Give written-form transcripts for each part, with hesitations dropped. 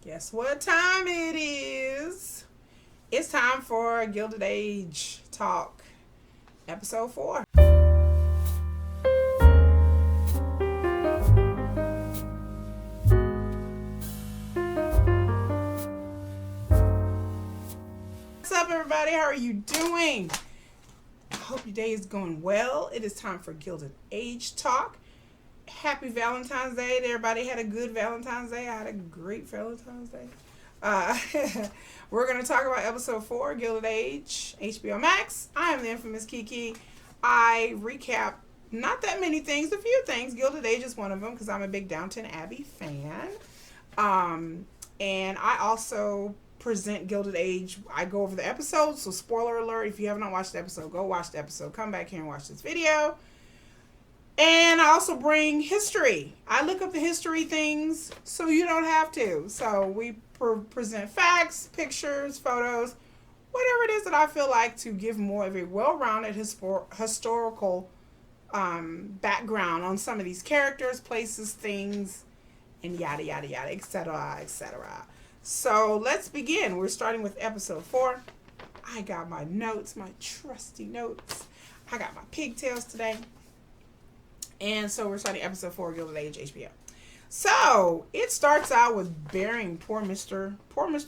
Guess what time it is? It's time for Gilded Age Talk, episode 4. What's up, everybody? How are you doing? I hope your day is going well. It is time for Gilded Age Talk. Happy Valentine's Day. Everybody had a good Valentine's Day. I had a great Valentine's Day. Uh, we're going to talk about episode 4, Gilded Age, HBOmax. I am the infamous Kiki. I recap not that many things, a few things. Gilded Age is one of them because I'm a big Downton Abbey fan. And I also present Gilded Age. I go over the episodes, so spoiler alert, if you have not watched the episode, go watch the episode. Come back here and watch this video. And I also bring history. I look up the history things so you don't have to. So we present facts, pictures, photos, whatever it is that I feel like to give more of a well-rounded historical background on some of these characters, places, things, and yada, yada, yada, etc., etc. So let's begin. We're starting with episode 4. I got my notes, my trusty notes. I got my pigtails today. And so we're starting episode 4, Gilded Age, HBO. So it starts out with burying poor Mr.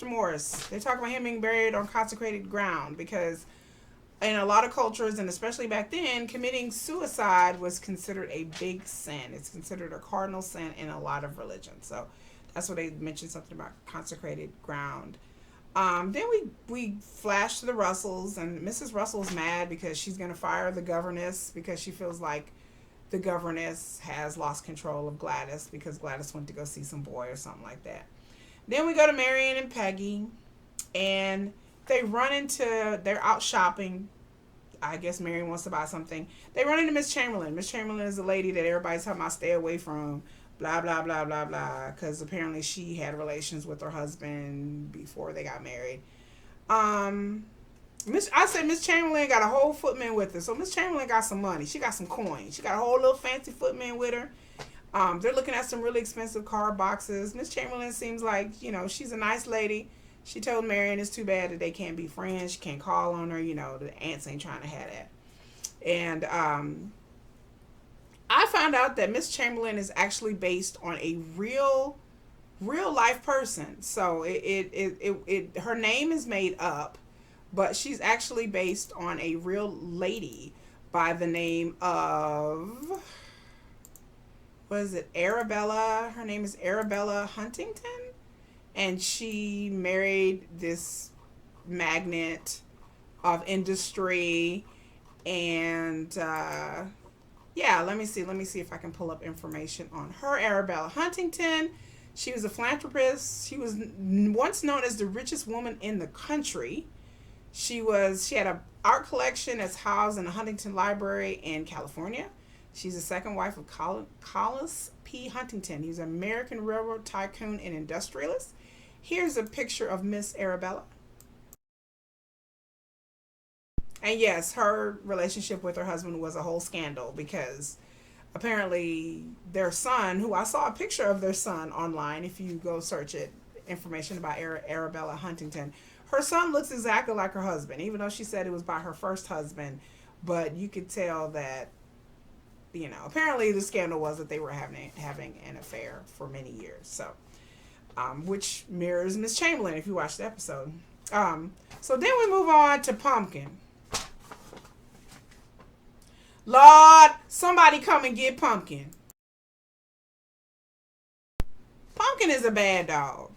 Morris. They talk about him being buried on consecrated ground because in a lot of cultures, and especially back then, committing suicide was considered a big sin. It's considered a cardinal sin in a lot of religions. So that's what they mentioned, something about consecrated ground. Then we flash to the Russells, and Mrs. Russell's mad because she's going to fire the governess because she feels like the governess has lost control of Gladys because Gladys went to go see some boy or something like that. Then we go to Marion and Peggy, and they're out shopping. I guess Marion wants to buy something. They run into Miss Chamberlain. Miss Chamberlain is the lady that everybody's talking about stay away from, blah, blah, blah, blah, blah, because apparently she had relations with her husband before they got married. I said Miss Chamberlain got a whole footman with her. So Miss Chamberlain got some money. She got some coins. She got a whole little fancy footman with her. They're looking at some really expensive card boxes. Miss Chamberlain seems like, she's a nice lady. She told Marion it's too bad that they can't be friends. She can't call on her. The aunts ain't trying to have that. And I found out that Miss Chamberlain is actually based on a real life person. So her name is made up. But she's actually based on a real lady by the name of, what is it, Arabella. Her name is Arabella Huntington. And she married this magnate of industry. And, let me see if I can pull up information on her. Arabella Huntington. She was a philanthropist. She was once known as the richest woman in the country. She had an art collection that's housed in the Huntington Library in California. She's the second wife of Collis P. Huntington. He's an American railroad tycoon and industrialist. Here's a picture of Miss Arabella. And yes, her relationship with her husband was a whole scandal because apparently their son, who I saw a picture of their son online, if you go search it, information about Arabella Huntington. Her son looks exactly like her husband, even though she said it was by her first husband. But you could tell that, apparently the scandal was that they were having an affair for many years. So, which mirrors Miss Chamberlain if you watch the episode. So then we move on to Pumpkin. Lord, somebody come and get Pumpkin. Pumpkin is a bad dog.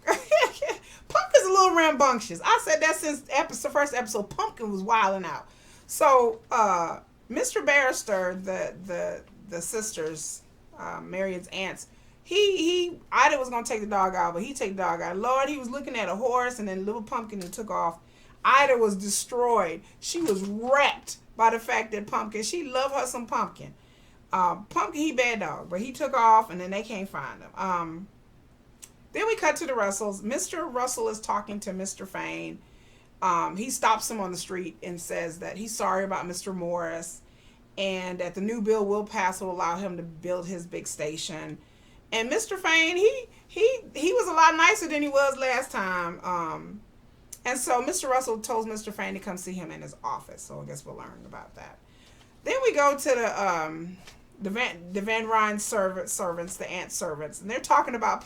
Pumpkin's a little rambunctious. I said that since the first episode. Pumpkin was wilding out. So, Mr. Barrister, the sisters, Marion's aunts, Ida was gonna take the dog out, but he take the dog out. Lord, he was looking at a horse, and then little Pumpkin and took off. Ida was destroyed. She was wrecked by the fact that Pumpkin. She loved her some Pumpkin. Pumpkin, he bad dog, but he took off, and then they can't find him. Then we cut to the Russells. Mr. Russell is talking to Mr. Fane. He stops him on the street and says that he's sorry about Mr. Morris and that the new bill will pass will allow him to build his big station. And Mr. Fain, he was a lot nicer than he was last time. And so Mr. Russell told Mr. Fain to come see him in his office. So I guess we'll learn about that. Then we go to the Van Ryn servants, the aunt servants, and they're talking about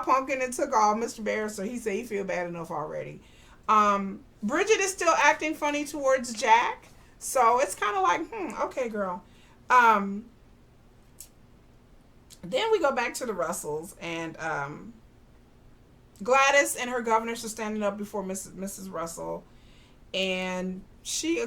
Pumpkin and took off Mr. Bear, so he said he feel bad enough already. Bridget is still acting funny towards Jack, so it's kind of like, okay, girl. Then we go back to the Russells, and Gladys and her governess are standing up before Mrs. Russell, and she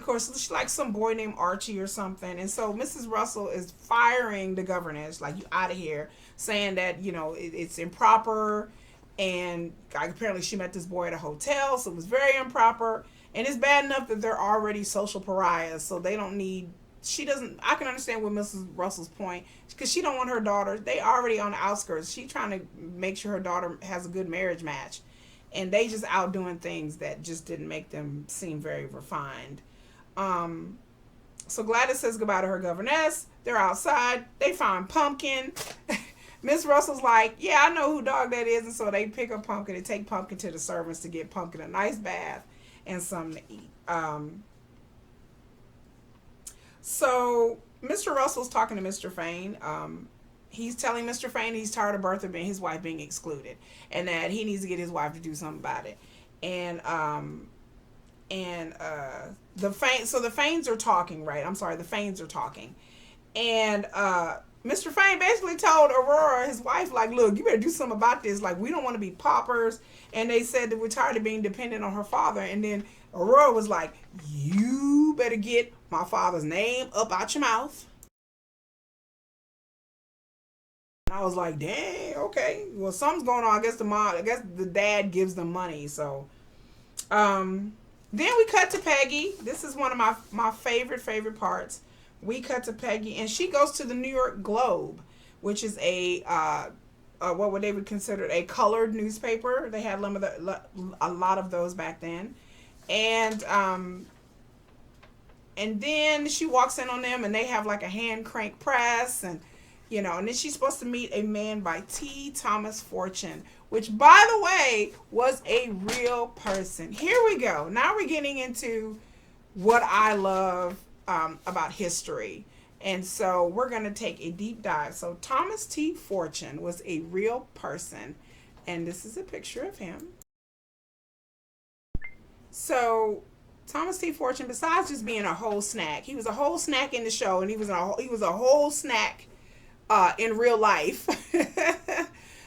likes some boy named Archie or something, and so Mrs. Russell is firing the governess, like, you out of here, saying that, it's improper, and apparently she met this boy at a hotel, so it was very improper, and it's bad enough that they're already social pariahs, so they don't need, I can understand what Mrs. Russell's point, because she don't want her daughter, they already on the outskirts, she trying to make sure her daughter has a good marriage match, and they just out doing things that just didn't make them seem very refined. So Gladys says goodbye to her governess. They're outside. They find Pumpkin. Miss Russell's like, yeah, I know who dog that is. And so they pick up Pumpkin and take Pumpkin to the servants to get Pumpkin a nice bath and something to eat. So Mr. Russell's talking to Mr. Fain. He's telling Mr. Fain he's tired of Bertha being his wife being excluded, and that he needs to get his wife to do something about it. And the Fains are talking, right? I'm sorry, the Fains are talking, and Mr. Fain basically told Aurora, his wife, like, look, you better do something about this. Like, we don't want to be paupers. And they said that we're tired of being dependent on her father. And then Aurora was like, you better get my father's name up out your mouth. I was like, dang, okay. Well, something's going on. I guess the dad gives them money. So, then we cut to Peggy. This is one of my favorite parts. We cut to Peggy, and she goes to the New York Globe, which is what would they would consider a colored newspaper. They had a lot of those back then. And then she walks in on them, and they have like a hand crank press, and and then she's supposed to meet a man by T. Thomas Fortune, which, by the way, was a real person. Here we go. Now we're getting into what I love about history. And so we're going to take a deep dive. So Thomas T. Fortune was a real person. And this is a picture of him. So Thomas T. Fortune, besides just being a whole snack, he was a whole snack in the show, and he was a whole snack in real life.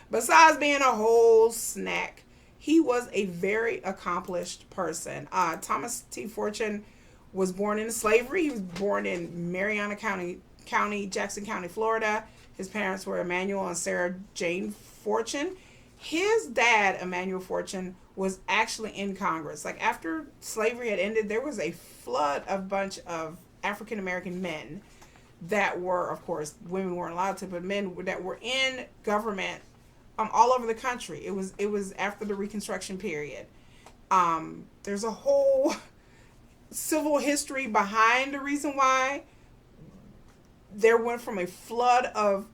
Besides being a whole snack, he was a very accomplished person. Thomas T. Fortune was born into slavery. He was born in Mariana County, Jackson County, Florida. His parents were Emmanuel and Sarah Jane Fortune. His dad, Emmanuel Fortune, was actually in Congress. Like, after slavery had ended, there was a flood of bunch of African American men that were, of course, women weren't allowed to, but men that were in government all over the country. It was after the Reconstruction period. There's a whole civil history behind the reason why there went from a flood of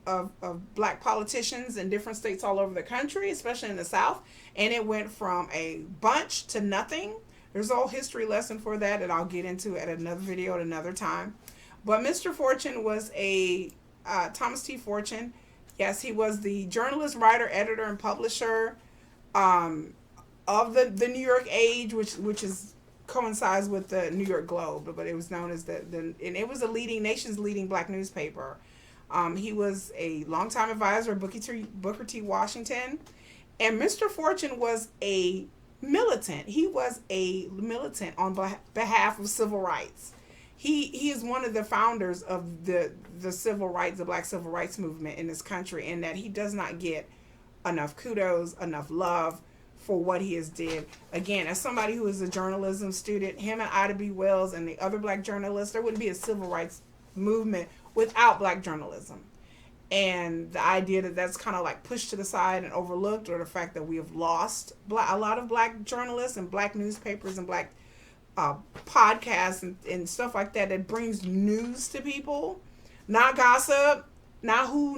black politicians in different states all over the country, especially in the South, and it went from a bunch to nothing. There's a whole history lesson for that I'll get into at another video at another time. But Mr. Fortune was Thomas T. Fortune. Yes, he was the journalist, writer, editor, and publisher of the New York Age, which coincides with the New York Globe, but it was known as and it was a nation's leading black newspaper. He was a longtime advisor of Booker T. Washington, and Mr. Fortune was a militant. He was a militant on behalf of civil rights. He is one of the founders of the civil rights, the black civil rights movement in this country, and that he does not get enough kudos, enough love for what he has did. Again, as somebody who is a journalism student, him and Ida B. Wells and the other black journalists, there wouldn't be a civil rights movement without black journalism. And the idea that that's kind of like pushed to the side and overlooked, or the fact that we have lost a lot of black journalists and black newspapers and black podcasts and stuff like that brings news to people, not gossip, not who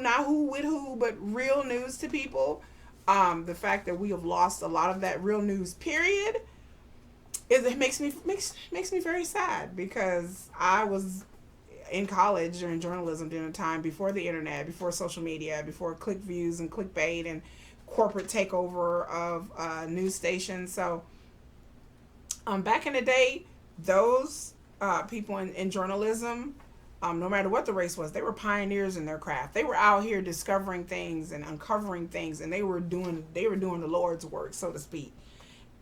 with who, but real news to people. The fact that we have lost a lot of that real news period it makes me very sad because I was in college during journalism during a time before the internet, before social media, before click views and clickbait and corporate takeover of news stations. So back in the day, those people in journalism, no matter what the race was, they were pioneers in their craft. They were out here discovering things and uncovering things, and they were doing the Lord's work, so to speak.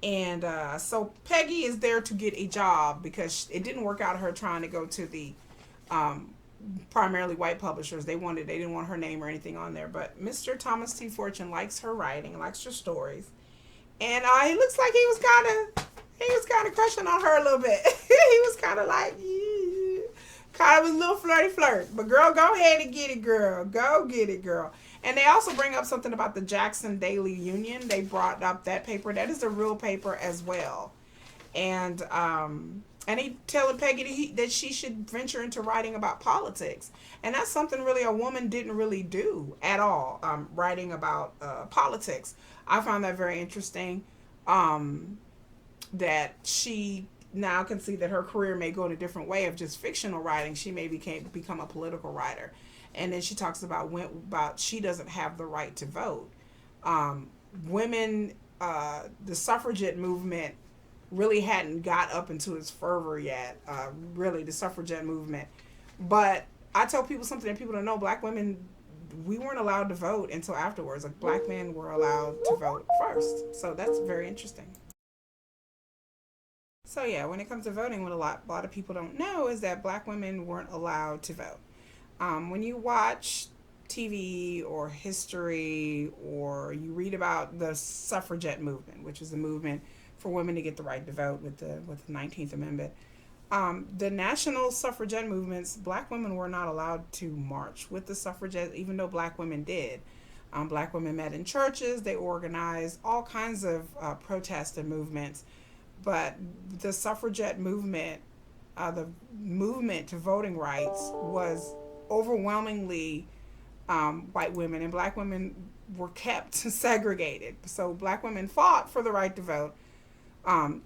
And so Peggy is there to get a job because it didn't work out her trying to go to the um, primarily white publishers. They didn't want her name or anything on there. But Mr. Thomas T. Fortune likes her writing, likes her stories, and he looks like he was kind of crushing on her a little bit. He was kind of like, yeah. Kind of a little flirty flirt. But girl, go ahead and get it, girl. Go get it, girl. And they also bring up something about the Jackson Daily Union. They brought up that paper. That is a real paper as well. And he telling Peggy that she should venture into writing about politics. And that's something really a woman didn't really do at all, writing about politics. I found that very interesting, that she now can see that her career may go in a different way of just fictional writing. She may become a political writer. And then she talks about she doesn't have the right to vote. Women, the suffragette movement really hadn't got up into its fervor yet. Really, the suffragette movement. But I tell people something that people don't know: black women, we weren't allowed to vote until afterwards. Like black men were allowed to vote first. So that's very interesting. So yeah, when it comes to voting, what a lot of people don't know is that black women weren't allowed to vote. When you watch TV or history or you read about the suffragette movement, which is the movement for women to get the right to vote with the 19th Amendment, the national suffragette movements, black women were not allowed to march with the suffragettes, even though black women did. Black women met in churches. They organized all kinds of protests and movements. But the suffragette movement, the movement to voting rights, was overwhelmingly white women, and black women were kept segregated. So black women fought for the right to vote.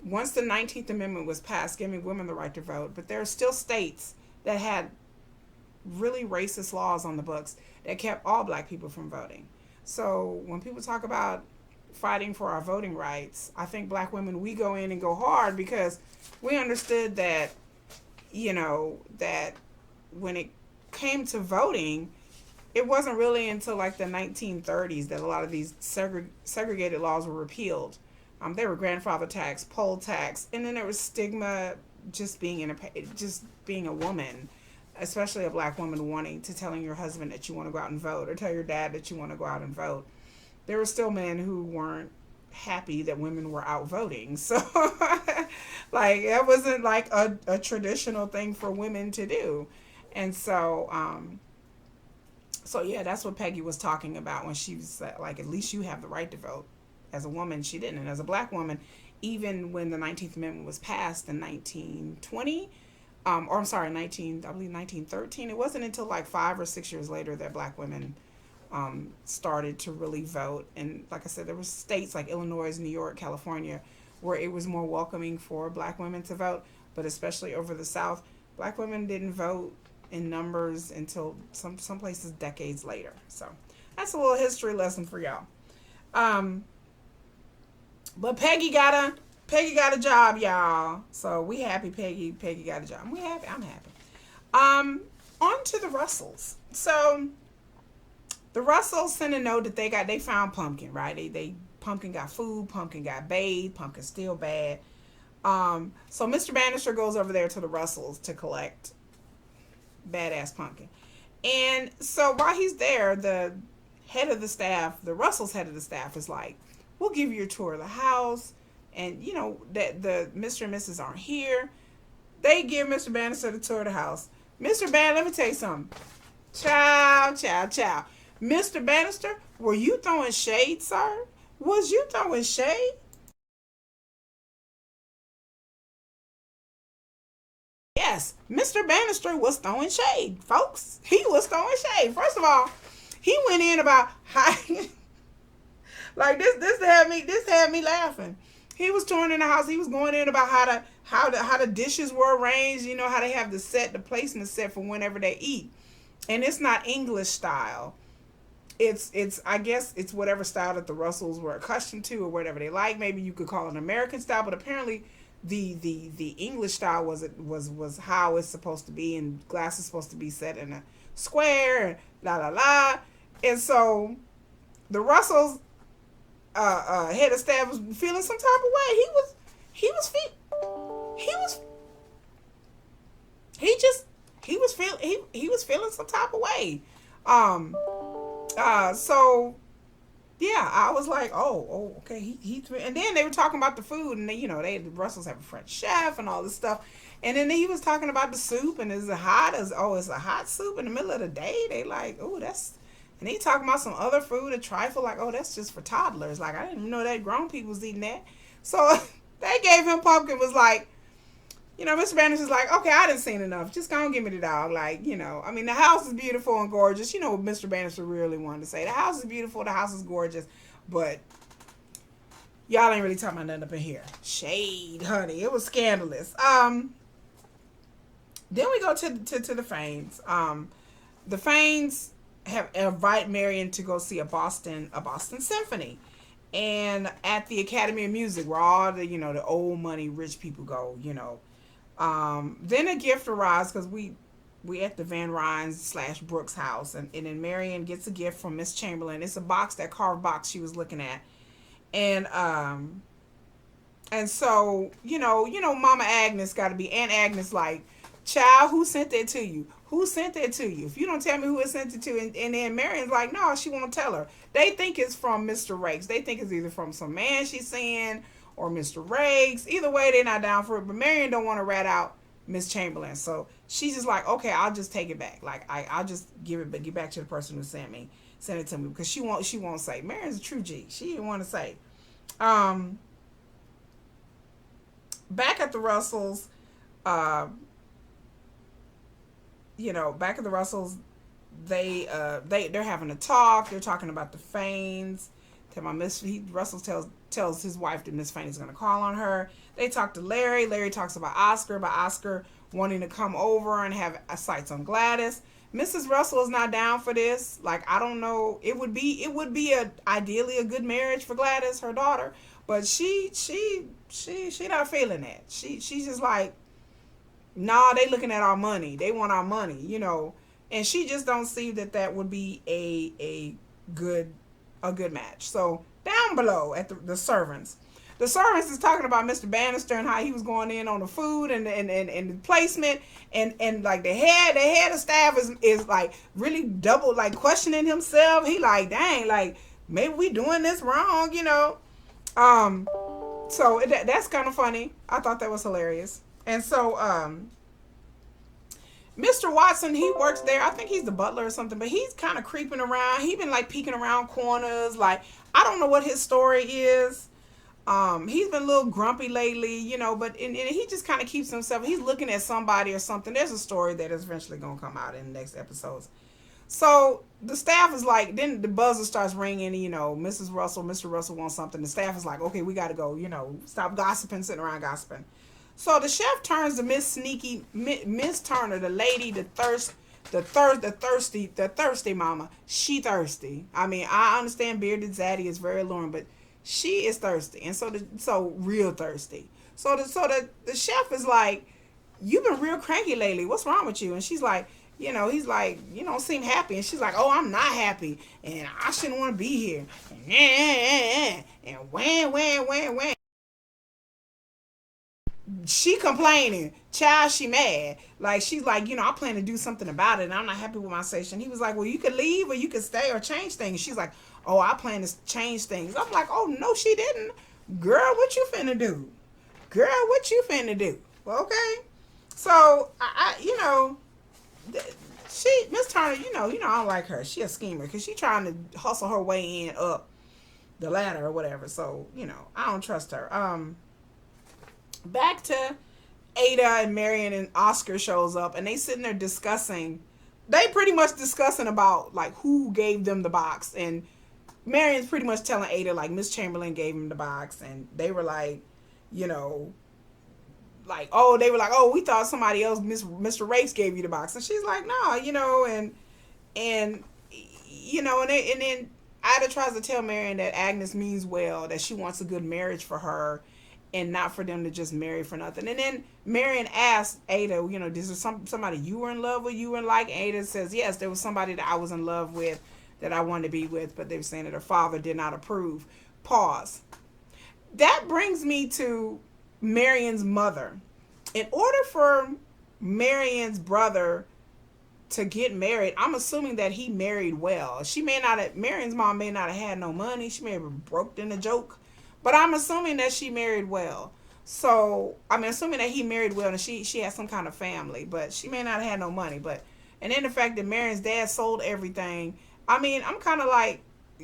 Once the 19th Amendment was passed, giving women the right to vote, but there are still states that had really racist laws on the books that kept all black people from voting. So when people talk about fighting for our voting rights, I think black women, we go in and go hard because we understood that, that when it came to voting, it wasn't really until like the 1930s that a lot of these segregated laws were repealed. They were grandfather tax, poll tax, and then there was stigma just being a woman, especially a black woman wanting to telling your husband that you want to go out and vote or tell your dad that you want to go out and vote. There were still men who weren't happy that women were out voting. So like that wasn't like a traditional thing for women to do. And so yeah, that's what Peggy was talking about when she was like, at least you have the right to vote. As a woman, she didn't. And as a black woman, even when the 19th Amendment was passed in 1920, or I'm sorry, I believe 1913, it wasn't until like 5 or 6 years later that black women started to really vote. And like I said, there were states like Illinois, New York, California, where it was more welcoming for black women to vote. But especially over the South, black women didn't vote in numbers until some places decades later. So that's a little history lesson for y'all. But Peggy got a job, y'all. So we happy Peggy got a job. We happy. I'm happy. On to the Russells. So the Russells sent a note that they found Pumpkin, right? They Pumpkin got food, Pumpkin got bathed, Pumpkin's still bad. So Mr. Bannister goes over there to the Russells to collect badass Pumpkin. And so while he's there, the Russells head of the staff is like, we'll give you a tour of the house, and that the Mr. and Mrs. aren't here. They give Mr. Bannister the tour of the house. Mr. Let me tell you something. Ciao. Mr. Bannister, were you throwing shade, sir? Was you throwing shade? Yes, Mr. Bannister was throwing shade, folks. He was throwing shade. First of all, he went in about how like this had me laughing. He was touring in the house. He was going in about how the dishes were arranged. You know how they have the placement set for whenever they eat, and it's not English style. It's I guess it's whatever style that the Russells were accustomed to or whatever they like. Maybe you could call it an American style, but apparently the English style was how it's supposed to be, and glass is supposed to be set in a square and la la la. And so the Russells head of staff was feeling some type of way. He was he was he just he was feeling some type of way. Um so yeah, I was like, okay, and then they were talking about the food, and the Russells have a French chef and all this stuff, and then he was talking about the soup, and it's a hot soup in the middle of the day. They like, oh, that's, and he talking about some other food, a trifle, like, oh, that's just for toddlers. Like, I didn't even know that grown people was eating that. So they gave him pumpkin. Was like, Mr. Bannister's like, okay, I didn't seen enough. Just go and give me the dog. Like, I mean, the house is beautiful and gorgeous. You know what Mr. Bannister really wanted to say. The house is beautiful. The house is gorgeous. But y'all ain't really talking about nothing up in here. Shade, honey. It was scandalous. Then we go to the Fanes. The Fanes have invited Marion to go see a Boston Symphony. And at the Academy of Music, where all the old money rich people go, then a gift arrives because we at the Van Rhines / Brooks house, and then Marion gets a gift from Miss Chamberlain. It's a box, that carved box she was looking at, and so Mama Agnes got to be Aunt Agnes, like, child, who sent that to you? Who sent that to you? If you don't tell me who it sent it to, and then Marion's like, no, she won't tell her. They think it's from Mr. Rakes. They think it's either from some man she's seeing or Mr. Rakes. Either way, they're not down for it. But Marion don't want to rat out Miss Chamberlain, so she's just like, okay, I'll just take it back. Like, I'll just give back to the person who sent it to me, because she won't say. Marion's a true G. She didn't want to say. Back at the Russells, back at the Russells, they're having a talk. They're talking about the Fanes. Russell tells his wife that Miss Fane is going to call on her. They talk to Larry. Larry talks about Oscar wanting to come over and have sights on Gladys. Mrs. Russell is not down for this. Like, I don't know. It would be ideally a good marriage for Gladys, her daughter, but she not feeling that. She's just like, nah, they looking at our money. They want our money, and she just don't see that would be a good match. So down below at the servants is talking about Mr. Bannister and how he was going in on the food and the placement, and like the head of staff is like really double, like, questioning himself. He like, dang, like, maybe we doing this wrong, so that's kind of funny. I thought that was hilarious. And so Mr. Watson, he works there. I think he's the butler or something, but he's kind of creeping around. He's been like peeking around corners. Like, I don't know what his story is. He's been a little grumpy lately, but and he just kind of keeps himself. He's looking at somebody or something. There's a story that is eventually going to come out in the next episodes. So the staff is like, then the buzzer starts ringing, Mrs. Russell, Mr. Russell wants something. The staff is like, okay, we got to go, stop gossiping, sitting around gossiping. So the chef turns to Miss Turner, the lady, the thirsty mama. She thirsty. I mean, I understand bearded zaddy is very alluring, but she is thirsty, and so real thirsty. So the chef is like, you've been real cranky lately. What's wrong with you? And she's like, he's like, you don't seem happy. And she's like, oh, I'm not happy, and I shouldn't want to be here. And when. She complaining, child, she mad. Like, she's like, I plan to do something about it, and I'm not happy with my station. He was like, well, you could leave, or you could stay, or change things. She's like, oh, I plan to change things. I'm like, oh, no, she didn't. Girl, what you finna do? Well, okay. So, Miss Turner, I don't like her. She a schemer, because she trying to hustle her way in up the ladder or whatever. So, I don't trust her. Back to Ada and Marion and Oscar shows up, and they sitting there discussing. They pretty much discussing about like who gave them the box, and Marion's pretty much telling Ada like Miss Chamberlain gave him the box, and they were like, you know, like they were like, oh, we thought somebody else, Mr. Race gave you the box, and she's like, nah, you know, and you know, and then Ida tries to tell Marion that Agnes means well, that she wants a good marriage for her, and not for them to just marry for nothing. And then Marion asked Ada, you know, is there somebody you were in love with, you were like? Ada says, yes, there was somebody that I was in love with that I wanted to be with, but they were saying that her father did not approve. Pause. That brings me to Marion's mother. In order for Marion's brother to get married, I'm assuming that he married well. Marion's mom may not have had no money. She may have been broke in a joke. But I'm assuming that she married well. So, assuming that he married well and she had some kind of family. But she may not have had no money. And then the fact that Marion's dad sold everything. I'm kind of like,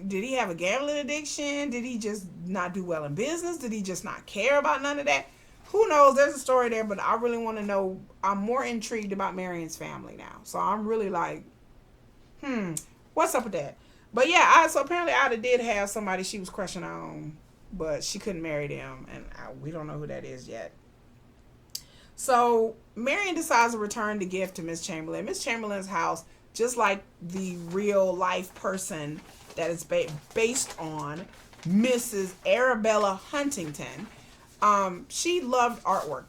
did he have a gambling addiction? Did he just not do well in business? Did he just not care about none of that? Who knows? There's a story there, but I really want to know. I'm more intrigued about Marion's family now. So I'm really like, what's up with that? But yeah, so apparently Ida did have somebody she was crushing on, but she couldn't marry them, and we don't know who that is yet. So Marion decides to return the gift to Miss Chamberlain. Miss Chamberlain's house, just like the real life person that is based on, Mrs. Arabella Huntington. She loved artwork.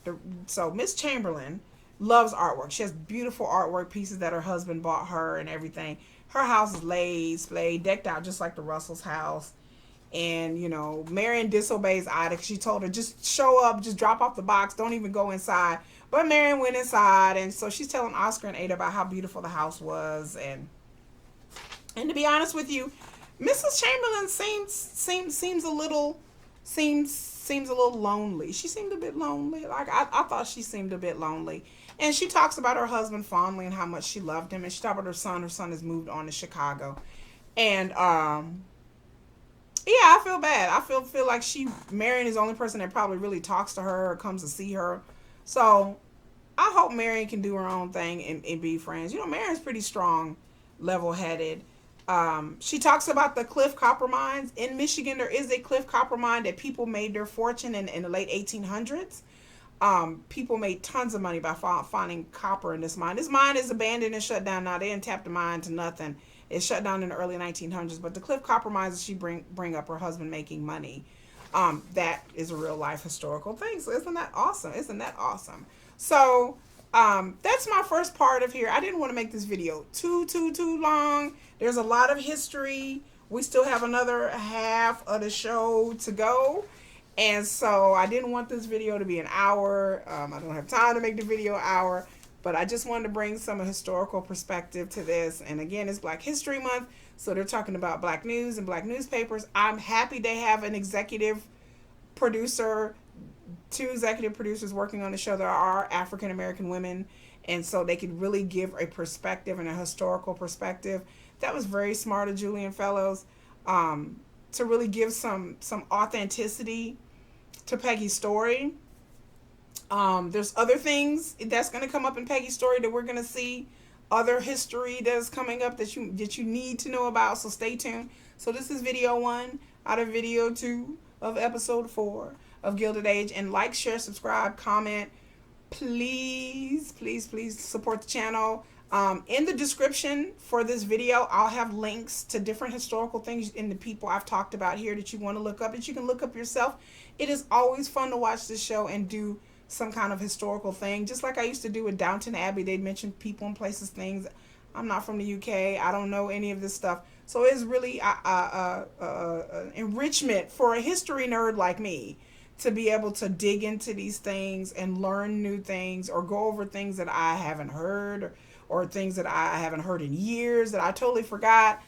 So Miss Chamberlain loves artwork. She has beautiful artwork pieces that her husband bought her and everything. Her house is laid, decked out just like the Russell's house. And, you know, Marion disobeys Ida. She told her, just show up, just drop off the box, don't even go inside. But Marion went inside, and so she's telling Oscar and Ada about how beautiful the house was. And to be honest with you, Mrs. Chamberlain seems a little lonely. She seemed a bit lonely. Like I thought she seemed a bit lonely. And she talks about her husband fondly and how much she loved him. And she talked about her son. Her son has moved on to Chicago. And yeah, I feel bad. I feel like Marion is the only person that probably really talks to her or comes to see her. So I hope Marion can do her own thing and be friends. You know, Marion's pretty strong, level-headed. She talks about the Cliff Copper mines. In Michigan, there is a Cliff Copper mine that people made their fortune in the late 1800s. People made tons of money by finding copper in this mine. This mine is abandoned and shut down now. They didn't tap the mine to nothing. It shut down in the early 1900s. But the Cliff Copper mines that she bring up her husband making money, that is a real life historical thing. So isn't that awesome? So that's my first part of here. I didn't want to make this video too long. There's a lot of history. We still have another half of the show to go. And so I didn't want this video to be an hour. I don't have time to make the video an hour. But I just wanted to bring some historical perspective to this. And again, it's Black History Month. So they're talking about Black news and Black newspapers. I'm happy they have an executive producer, 2 executive producers working on the show that are African American women. And so they could really give a perspective and a historical perspective. That was very smart of Julian Fellows, to really give some authenticity to Peggy's story. There's other things that's going to come up in Peggy's story that we're going to see. Other history that is coming up that you need to know about. So stay tuned. So this is video 1 out of video 2 of episode 4 of Gilded Age. And like, share, subscribe, comment. Please support the channel. In the description for this video, I'll have links to different historical things and the people I've talked about here that you want to look up, that you can look up yourself. It is always fun to watch this show and do some kind of historical thing, just like I used to do with Downton Abbey. They'd mention people and places, things. I'm not from the UK. I don't know any of this stuff. So it's really enrichment for a history nerd like me to be able to dig into these things and learn new things, or go over things that I haven't heard, or things that I haven't heard in years that I totally forgot,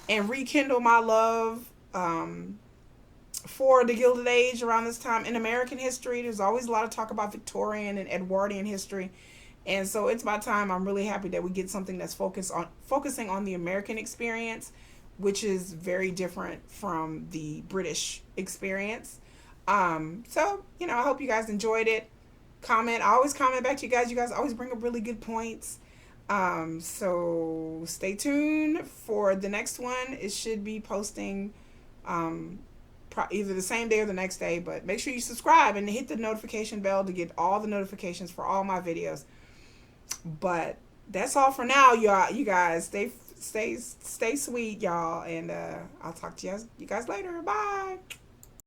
and rekindle my love for the Gilded Age around this time. In American history, there's always a lot of talk about Victorian and Edwardian history. And so it's my time. I'm really happy that we get something that's focusing on the American experience, which is very different from the British experience. So, I hope you guys enjoyed it. comment. I always comment back to you guys. You guys always bring up really good points. So stay tuned for the next one. It should be posting either the same day or the next day, but make sure you subscribe and hit the notification bell to get all the notifications for all my videos. But that's all for now, y'all. You guys stay sweet, y'all, and I'll talk to you guys later. Bye.